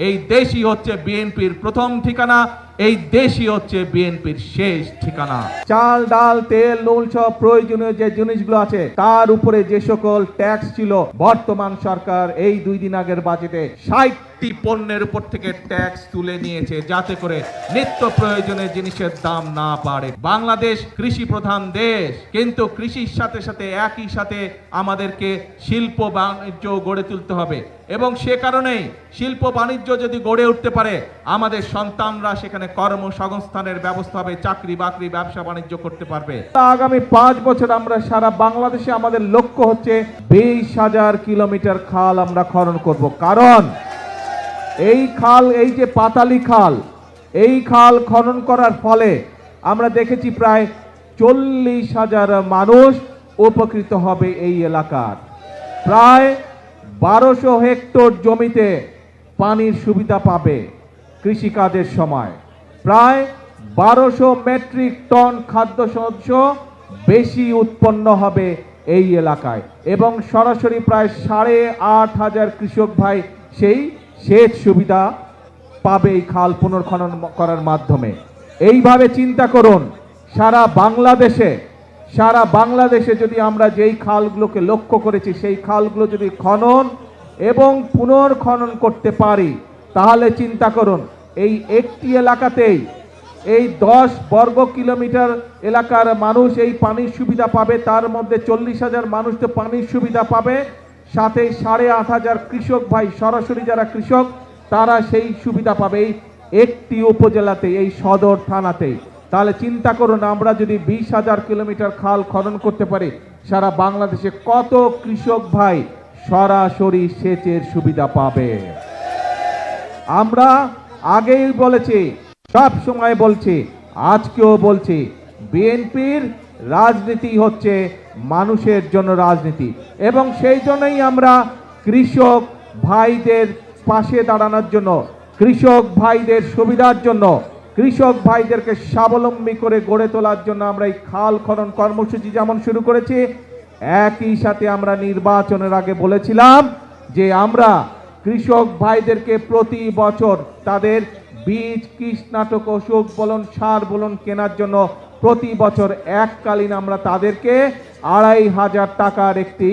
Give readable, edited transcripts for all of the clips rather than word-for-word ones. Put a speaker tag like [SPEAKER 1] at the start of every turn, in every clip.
[SPEAKER 1] এই দেশই হচ্ছে বিএনপির প্রথম ঠিকানা, এই দেশই হচ্ছে বিএনপির শেষ ঠিকানা। চাল, ডাল, তেল, নুন সব প্রয়োজনীয় যে জিনিসগুলো আছে তার উপরে যে সকল ট্যাক্স ছিল, বর্তমান সরকার এই 2 দিন আগের বাজেটে 60টি পণ্যের উপর থেকে ট্যাক্স তুলে নিয়েছে, যাতে করে নিত্য প্রয়োজনীয় জিনিসের দাম না বাড়ে। বাংলাদেশ কৃষি প্রধান দেশ, কিন্তু কৃষির সাথে সাথে একই সাথে আমাদেরকে শিল্প বাণিজ্য গড়ে তুলতে হবে, এবং সে কারণেই শিল্প বাণিজ্য যদি গড়ে উঠতে পারে আমাদের সন্তানরা সেখানে কর্মসংস্থানের ব্যবস্থা হবে, চাকরি বাকরি ব্যবসা বাণিজ্য করতে পারবে। আগামী 5 বছর আমরা সারা বাংলাদেশে আমাদের লক্ষ্য হচ্ছে 20,000 কিলোমিটার খাল আমরা খনন করব। কারণ এই খাল, এই যে পাতালি খাল, এই খাল খনন করার ফলে আমরা দেখেছি প্রায় 40,000 মানুষ উপকৃত হবে এই এলাকার। প্রায় 1200 হেক্টর জমিতে পানির সুবিধা পাবে কৃষিকাজের সময়। প্রায় 1200 মেট্রিক টন খাদ্যশস্য বেশি উৎপন্ন হবে এই এলাকায়, এবং সরাসরি প্রায় 8,500 কৃষক ভাই সেই সেচ সুবিধা পাবে এই খাল পুনর্খনন করার মাধ্যমে। এইভাবে চিন্তা করুন, সারা বাংলাদেশে যদি আমরা যেই খালগুলোকে লক্ষ্য করেছি সেই খালগুলো যদি খনন এবং পুনর্খনন করতে পারি, তাহলে চিন্তা করুন এই একটি এলাকাতেই এই 10 বর্গ কিলোমিটার এলাকার মানুষ এই পানির সুবিধা পাবে। তার মধ্যে 40,000 মানুষ তো পানির সুবিধা পাবে, সাথে 8,500 কৃষক ভাই সরাসরি যারা কৃষক তারা সেই সুবিধা পাবে এই একটি উপজেলাতে, এই সদর থানাতেই। তাহলে চিন্তা করুন, আমরা যদি 20,000 কিলোমিটার খাল খনন করতে পারি, সারা বাংলাদেশে কত কৃষক ভাই সরাসরি সেচের সুবিধা পাবে। আমরা আগেই বলেছি, সব সময় বলছি, আজকেও বলছি, বিএনপির রাজনীতি হচ্ছে মানুষের জন্য রাজনীতি, এবং সেই জন্যই আমরা কৃষক ভাইদের পাশে দাঁড়ানোর জন্য, কৃষক ভাইদের সুবিধার জন্য, কৃষক ভাইদেরকে স্বাবলম্বী করে গড়ে তোলার জন্য আমরা এই খাল খনন কর্মসূচি যেমন শুরু করেছি, একই সাথে আমরা নির্বাচনের আগে বলেছিলাম যে আমরা কৃষক ভাইদেরকে প্রতি বছর তাদের বীজ, কীটনাশক, ওষুধ বলুন, সার বলুন কেনার জন্য প্রতি বছর এককালীন আমরা তাদেরকে 2,500 টাকার একটি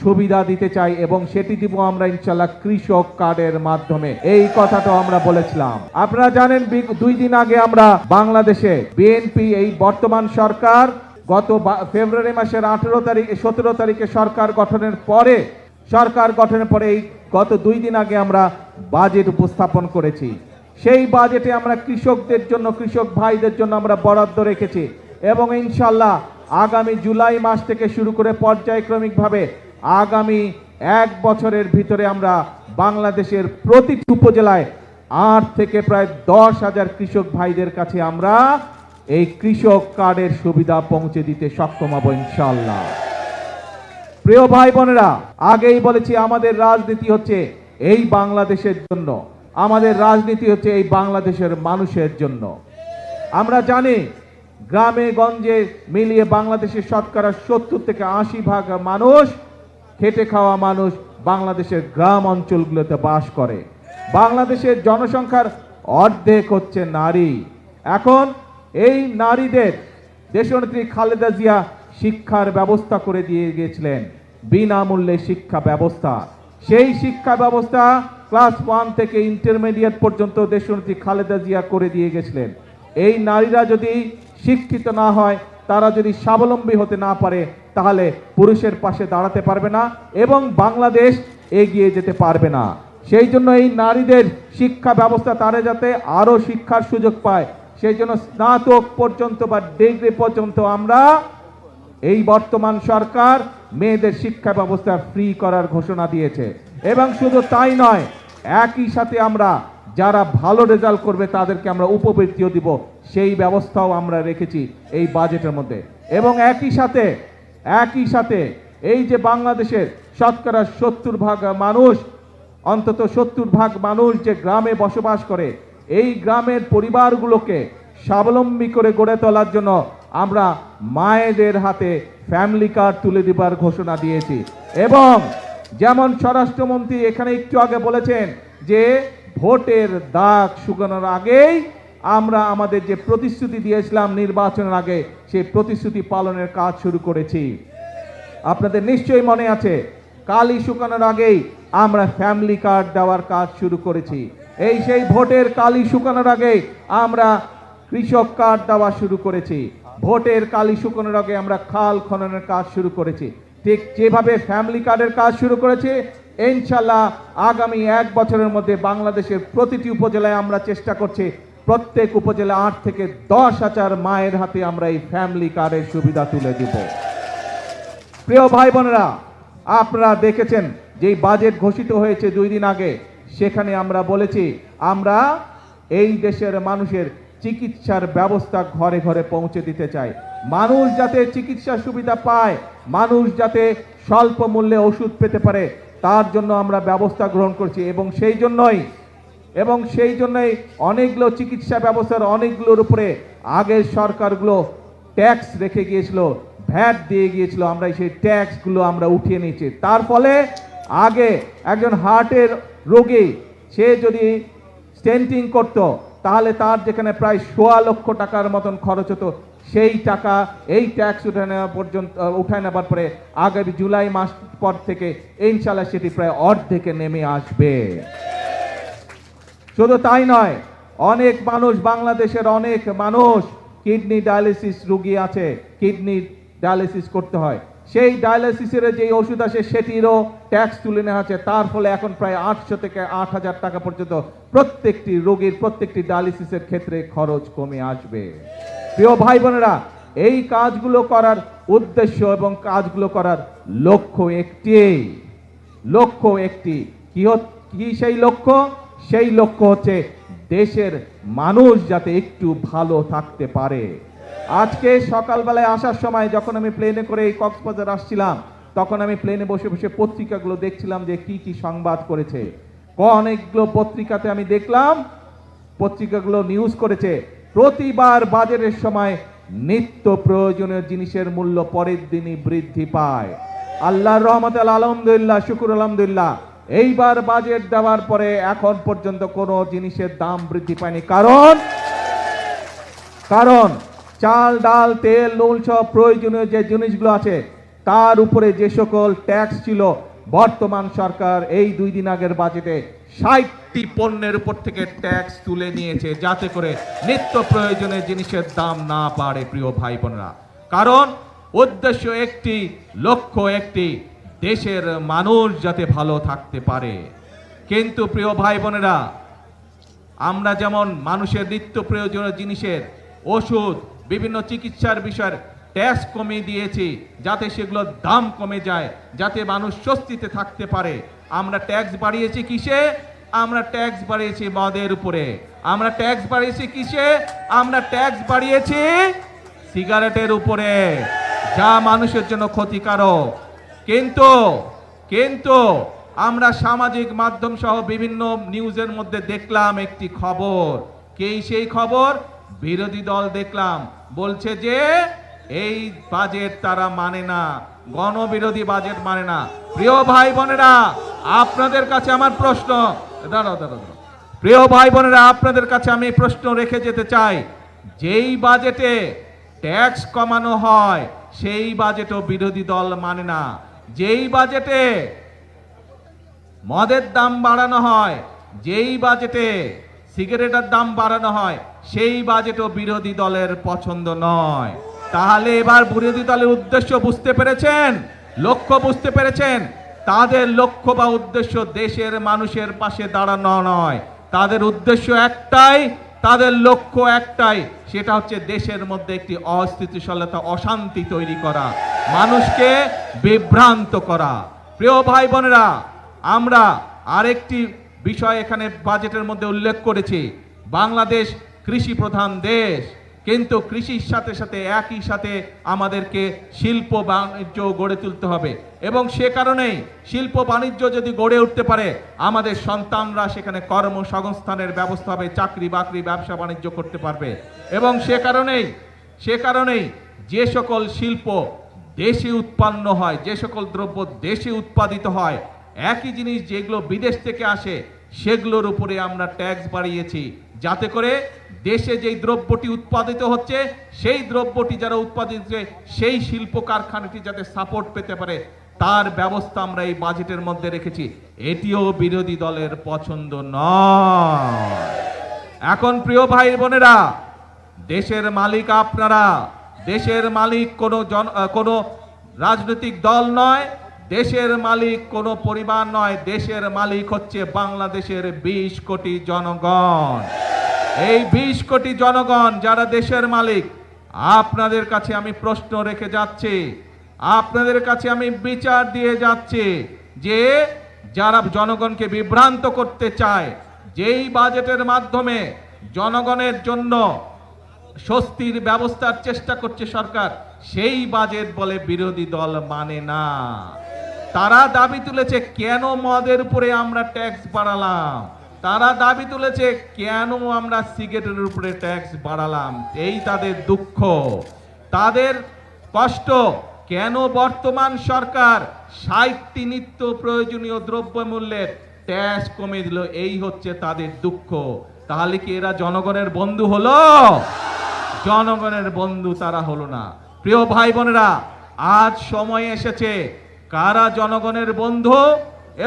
[SPEAKER 1] সুবিধা দিতে চাই, এবং সেটি দিব আমরা ইনশাল্লাহ কৃষক কার্ডের মাধ্যমে। এই কথাটা আমরা বলেছিলাম। আপনারা জানেন 2 দিন আগে আমরা বাংলাদেশে বিএনপি এই বর্তমান সরকার গত ফেব্রুয়ারি মাসের 17 তারিখে সরকার গঠনের পরে এই গত 2 দিন আগে আমরা বাজেট উপস্থাপন করেছি। সেই বাজেটে আমরা কৃষকদের জন্য, কৃষক ভাইদের জন্য আমরা বরাদ্দ রেখেছি, এবং ইনশাল্লাহ আগামী জুলাই মাস থেকে শুরু করে পর্যায়ক্রমিকভাবে আগামী 1 বছরের ভিতরে আমরা বাংলাদেশের প্রতিটি উপজেলায় 8 থেকে প্রায় 10,000 কৃষক ভাইদের কাছে আমরা এই কৃষক কার্ডের সুবিধা পৌঁছে দিতে সক্ষম হব ইনশাল্লাহ। প্রিয় ভাই বোনেরা, আগেই বলেছি আমাদের রাজনীতি হচ্ছে এই বাংলাদেশের জন্য, আমাদের রাজনীতি হচ্ছে এই বাংলাদেশের মানুষের জন্য। আমরা জানি গ্রামে গঞ্জে মিলিয়ে বাংলাদেশের শতকরা 70 থেকে 80% মানুষ, খেটে খাওয়া মানুষ বাংলাদেশের গ্রাম অঞ্চলগুলোতে বাস করে। বাংলাদেশের জনসংখ্যার অর্ধেক হচ্ছে নারী। এখন এই নারীদের দেশনেত্রী খালেদা জিয়া শিক্ষার ব্যবস্থা করে দিয়ে গিয়েছিলেন, বিনামূল্যে শিক্ষা ব্যবস্থা। সেই শিক্ষা ব্যবস্থা ক্লাস 1 থেকে ইন্টারমিডিয়েট পর্যন্ত দেশনেত্রী খালেদা জিয়া করে দিয়ে গেছিলেন। এই নারীরা যদি শিক্ষিত না হয়, তারা যদি স্বাবলম্বী হতে না পারে, তাহলে পুরুষের পাশে দাঁড়াতে পারবে না এবং বাংলাদেশ এগিয়ে যেতে পারবে না। সেই জন্য এই নারীদের শিক্ষা ব্যবস্থা, তারা যাতে আরো শিক্ষার সুযোগ পায়, সেই জন্য স্নাতক পর্যন্ত বা ডিগ্রি পর্যন্ত আমরা এই বর্তমান সরকার মেয়েদের শিক্ষা ব্যবস্থা ফ্রি করার ঘোষণা দিয়েছে। এবং শুধু তাই নয়, একই সাথে আমরা যারা ভালো রেজাল্ট করবে তাদেরকে আমরা উপবৃত্তিও দিব, সেই ব্যবস্থাও আমরা রেখেছি এই বাজেটের মধ্যে। এবং একই সাথে এই যে বাংলাদেশের শতকরা 70% মানুষ, অন্তত 70% মানুষ যে গ্রামে বসবাস করে, এই গ্রামের পরিবারগুলোকে স্বাবলম্বী করে গড়ে তোলার জন্য আমরা মায়েদের হাতে ফ্যামিলি কার্ড তুলে দেবার ঘোষণা দিয়েছি। এবং যেমন স্বরাষ্ট্রমন্ত্রী এখানে একটু আগে বলেছেন যে ভোটের দাগ শুকানোর আগেই আমরা আমাদের যে প্রতিশ্রুতি দিয়েছিলাম নির্বাচনের আগে সেই প্রতিশ্রুতি পালনের কাজ শুরু করেছি। আপনাদের নিশ্চয়ই মনে আছে, কালি শুকানোর আগেই আমরা ফ্যামিলি কার্ড দেওয়ার কাজ শুরু করেছি। এই সেই ভোটের কালি শুকানোর আগেই আমরা কৃষক কার্ড দেওয়া শুরু করেছি। ভোটের কালি শুকানোর আগে আমরা খাল খননের কাজ শুরু করেছি। ঠিক যেভাবে ফ্যামিলি কার্ডের কাজ শুরু করেছি, ইনশাল্লাহ আগামী 1 বছরের মধ্যে বাংলাদেশের প্রতিটি উপজেলায় আমরা চেষ্টা করছি প্রত্যেক উপজেলা 8 থেকে 10,000 মায়ের হাতে আমরা এই ফ্যামিলি কার্ডের সুবিধা তুলে দিব। প্রিয় ভাই বোনেরা, আপনারা দেখেছেন যে বাজেট ঘোষিত হয়েছে 2 দিন আগে, সেখানে আমরা বলেছি আমরা এই দেশের মানুষের চিকিৎসার ব্যবস্থা ঘরে ঘরে পৌঁছে দিতে চাই। মানুষ যাতে চিকিৎসা সুবিধা পায়, মানুষ যাতে স্বল্প মূল্যে ওষুধ পেতে পারে, তার জন্য আমরা ব্যবস্থা গ্রহণ করছি। এবং সেই জন্যই অনেকগুলো চিকিৎসা ব্যবস্থার অনেকগুলোর উপরে আগের সরকারগুলো ট্যাক্স রেখে গিয়েছিল, ভ্যাট দিয়ে গিয়েছিল, আমরা সেই ট্যাক্সগুলো আমরা উঠিয়ে নিয়েছি। তার ফলে আগে একজন হার্টের রোগী সে যদি স্টেন্টিং করত, তাহলে তার যেখানে প্রায় 1.25 লক্ষ টাকার মতন খরচ হতো, সেই টাকা এই ট্যাক্স উঠায় নেবার পরে আগামী জুলাই মাস পর থেকে ইনশাল্লাহ সেটি প্রায় অর্ধেকে নেমে আসবে। শুধু তাই নয়, অনেক মানুষ, বাংলাদেশের অনেক মানুষ কিডনি ডায়ালিসিস রোগী আছে, কিডনি ডায়ালিসিস করতে হয়, সেই ডায়ালিসিসের যে ওষুধ আসে সেটিরও ট্যাক্স তুলে নেওয়া আছে। তার ফলে এখন প্রায় 800 থেকে 8,000 টাকা পর্যন্ত প্রত্যেকটি রোগীর প্রত্যেকটি ডায়ালিসিসের ক্ষেত্রে খরচ কমে আসবে। প্রিয় ভাই বোনেরা, এই কাজগুলো করার উদ্দেশ্য এবং কাজগুলো করার লক্ষ্য একটি। কি সেই লক্ষ্য? সেই লক্ষ্য হচ্ছে দেশের মানুষ যাতে একটু ভালো থাকতে পারে। আজকে সকালবেলায় আসার সময় যখন আমি প্লেনে করে এই কক্সবাজার আসছিলাম, তখন আমি প্লেনে বসে বসে পত্রিকাগুলো দেখছিলাম যে কি কি সংবাদ করেছে। অনেকগুলো পত্রিকাতে আমি দেখলাম, পত্রিকাগুলো নিউজ করেছে প্রতিবার বাজারের সময় নিত্য প্রয়োজনীয় জিনিসের মূল্য পরের দিনই বৃদ্ধি পায়। আল্লাহর রহমতে আলহামদুলিল্লাহ, শুকুর আলহামদুলিল্লাহ, এইবার বাজেট দেওয়ার পরে এখন পর্যন্ত কোনো জিনিসের দাম বৃদ্ধি পায়নি। কারণ চাল, ডাল, তেল, নুন সব প্রয়োজনীয় যে জিনিসগুলো আছে তার উপরে যে সকল ট্যাক্স ছিল, বর্তমান সরকার এই 2 দিন আগের বাজেটে 60টি পণ্যের উপর থেকে ট্যাক্স তুলে নিয়েছে, যাতে করে নিত্য প্রয়োজনীয় জিনিসের দাম না বাড়ে। প্রিয় ভাই বোনেরা, কারণ উদ্দেশ্য একটি, লক্ষ্য একটি, দেশের মানুষ যাতে ভালো থাকতে পারে। কিন্তু প্রিয় ভাই বোনেরা, আমরা যেমন মানুষের নিত্য প্রয়োজনীয় জিনিসের, ওষুধ, বিভিন্ন চিকিৎসার বিষয়ের ট্যাক্স কমিয়ে দিয়েছি যাতে সেগুলোর দাম কমে যায়, যাতে মানুষ স্বস্তিতে থাকতে পারে। আমরা ট্যাক্স বাড়িয়েছি কিসে? আমরা ট্যাক্স বাড়িয়েছি মদের উপরে। আমরা ট্যাক্স বাড়িয়েছি কিসে? আমরা ট্যাক্স বাড়িয়েছি সিগারেটের উপরে, যা মানুষের জন্য ক্ষতিকারক। কিন্তু আমরা সামাজিক মাধ্যম সহ বিভিন্ন নিউজের মধ্যে দেখলাম একটি খবর। সেই খবর? বিরোধী দল দেখলাম বলছে যে এই বাজেট তারা মানে না, গণবিরোধী বাজেট মানে না। প্রিয় ভাই বোনেরা, আপনাদের কাছে আমার প্রশ্ন, প্রিয় ভাই বোনেরা, আপনাদের কাছে আমি প্রশ্ন রেখে যেতে চাই, যেই বাজেটে ট্যাক্স কমানো হয় সেই বাজেটও বিরোধী দল মানে না। যেই বাজেটে মদের দাম বাড়ানো হয়, যেই বাজেটে সিগারেটের দাম বাড়ানো হয়, সেই বাজেটও বিরোধী দলের পছন্দ নয়। তাহলে এবার বিরোধী দলের উদ্দেশ্য বুঝতে পেরেছেন, লক্ষ্য বুঝতে পেরেছেন? তাদের লক্ষ্য বা উদ্দেশ্য দেশের মানুষের পাশে দাঁড়ানো নয়, তাদের উদ্দেশ্য একটাই, তাদের লক্ষ্য একটাই, সেটা হচ্ছে দেশের মধ্যে একটি অস্থিতিশীলতা, অশান্তি তৈরি করা, মানুষকে বিভ্রান্ত করা। প্রিয় ভাই বোনেরা, আমরা আরেকটি বিষয় এখানে বাজেটের মধ্যে উল্লেখ করেছি, বাংলাদেশ কৃষি প্রধান দেশ, কিন্তু কৃষির সাথে সাথে একই সাথে আমাদেরকে শিল্প বাণিজ্য গড়ে তুলতে হবে। এবং সে কারণেই শিল্প বাণিজ্য যদি গড়ে উঠতে পারে, আমাদের সন্তানরা সেখানে কর্মসংস্থানের ব্যবস্থা হবে, চাকরি বাকরি, ব্যবসা বাণিজ্য করতে পারবে। এবং সে কারণেই যে সকল শিল্প দেশে উৎপন্ন হয়, যে সকল দ্রব্য দেশে উৎপাদিত হয়, একই জিনিস যেগুলো বিদেশ থেকে আসে সেগুলোর উপরে আমরা ট্যাক্স বাড়িয়েছি, যাতে করে দেশে যেই দ্রব্যটি উৎপাদিত হচ্ছে সেই দ্রব্যটি যারা উৎপাদিত হচ্ছে সেই শিল্প কারখানাটি যাতে সাপোর্ট পেতে পারে তার ব্যবস্থা আমরা এই বাজেটের মধ্যে রেখেছি। এটিও বিরোধী দলের পছন্দ নয়। এখন প্রিয় ভাই বোনেরা, দেশের মালিক আপনারা, দেশের মালিক কোনো রাজনৈতিক দল নয়, দেশের মালিক কোনো পরিবার নয়, দেশের মালিক হচ্ছে বাংলাদেশের 20 কোটি জনগণ। এই 20 কোটি জনগণ যারা দেশের মালিক, আপনাদের কাছে আমি প্রশ্ন রেখে যাচ্ছি, আপনাদের কাছে আমি বিচার দিয়ে যাচ্ছি যে যারা জনগণকে বিভ্রান্ত করতে চায়, যেই বাজেটের মাধ্যমে জনগণের জন্য স্বস্তির ব্যবস্থার চেষ্টা করছে সরকার, সেই বাজেট বলে বিরোধী দল মানে না। তারা দাবি তুলেছে কেন মদের উপরে আমরা ট্যাক্স বাড়ালাম, তারা দাবি তুলেছে কেন আমরা সিগারেটের উপরে ট্যাক্স বাড়ালাম। এই তাদের দুঃখ, তাদের কষ্ট। কেন বর্তমান সরকার 60টি নিত্য প্রয়োজনীয় দ্রব্যমূল্যের ট্যাক্স কমিয়ে দিল, এই হচ্ছে তাদের দুঃখ। তাহলে কি এরা জনগণের বন্ধু হলো? জনগণের বন্ধু তারা হলো না। প্রিয় ভাই বোনেরা, আজ সময় এসেছে কারা জনগণের বন্ধু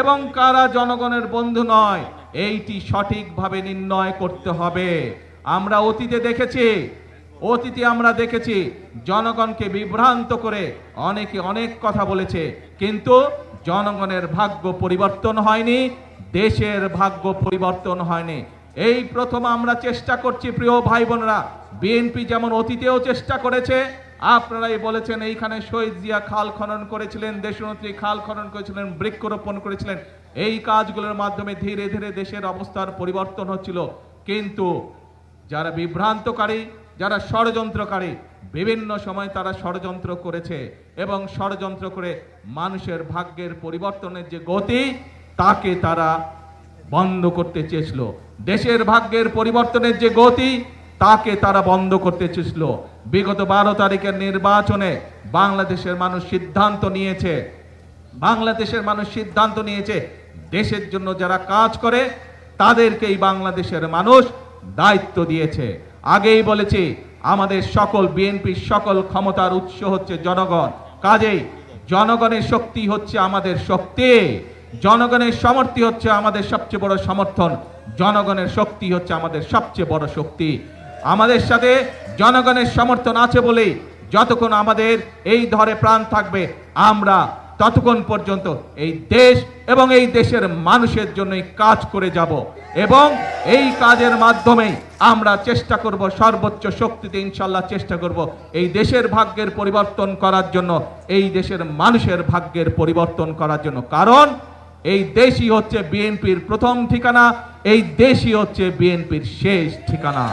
[SPEAKER 1] এবং কারা জনগণের বন্ধু নয় এইটি সঠিকভাবে নির্ণয় করতে হবে। আমরা অতীতে দেখেছি জনগণকে বিভ্রান্ত করে অনেকে অনেক কথা বলেছে, কিন্তু জনগণের ভাগ্য পরিবর্তন হয়নি, দেশের ভাগ্য পরিবর্তন হয়নি। এই প্রথম আমরা চেষ্টা করছি প্রিয় ভাই বোনেরা। বিএনপি যেমন অতীতেও চেষ্টা করেছে, আপনারাই বলেছেন এইখানে শহীদ জিয়া খাল খনন করেছিলেন, দেশনেত্রী খাল খনন করেছিলেন, বৃক্ষরোপণ করেছিলেন। এই কাজগুলোর মাধ্যমে ধীরে ধীরে দেশের অবস্থার পরিবর্তন হচ্ছিল। কিন্তু যারা বিভ্রান্তকারী, যারা ষড়যন্ত্রকারী, বিভিন্ন সময় তারা ষড়যন্ত্র করেছে এবং ষড়যন্ত্র করে মানুষের ভাগ্যের পরিবর্তনের যে গতি তাকে তারা বন্ধ করতে চেয়েছিল। দেশের ভাগ্যের পরিবর্তনের যে গতি তাকে তারা বন্ধ করতে চেয়েছিল। বিগত 12 তারিখের নির্বাচনে বাংলাদেশের মানুষ সিদ্ধান্ত নিয়েছে দেশের জন্য যারা কাজ করে তাদেরকেই বাংলাদেশের মানুষ দায়িত্ব দিয়েছে। আগেই বলেছি আমাদের সকল বিএনপির সকল ক্ষমতার উৎস হচ্ছে জনগণ। কাজেই জনগণের শক্তি হচ্ছে আমাদের শক্তি, জনগণের সমর্থন হচ্ছে আমাদের সবচেয়ে বড় সমর্থন, জনগণের শক্তি হচ্ছে আমাদের সবচেয়ে বড় শক্তি। আমাদের সাথে জনগণের সমর্থন আছে বলেই যতক্ষণ আমাদের এই ধরে প্রাণ থাকবে আমরা ততক্ষণ পর্যন্ত এই দেশ এবং এই দেশের মানুষের জন্যই কাজ করে যাব এবং এই কাজের মাধ্যমে আমরা চেষ্টা করব সর্বোচ্চ শক্তিতে ইনশাআল্লাহ চেষ্টা করব এই দেশের ভাগ্যের পরিবর্তন করার জন্য, এই দেশের মানুষের ভাগ্যের পরিবর্তন করার জন্য। কারণ এই দেশই হচ্ছে বিএনপির প্রথম ঠিকানা, এই দেশই হচ্ছে বিএনপির শেষ ঠিকানা।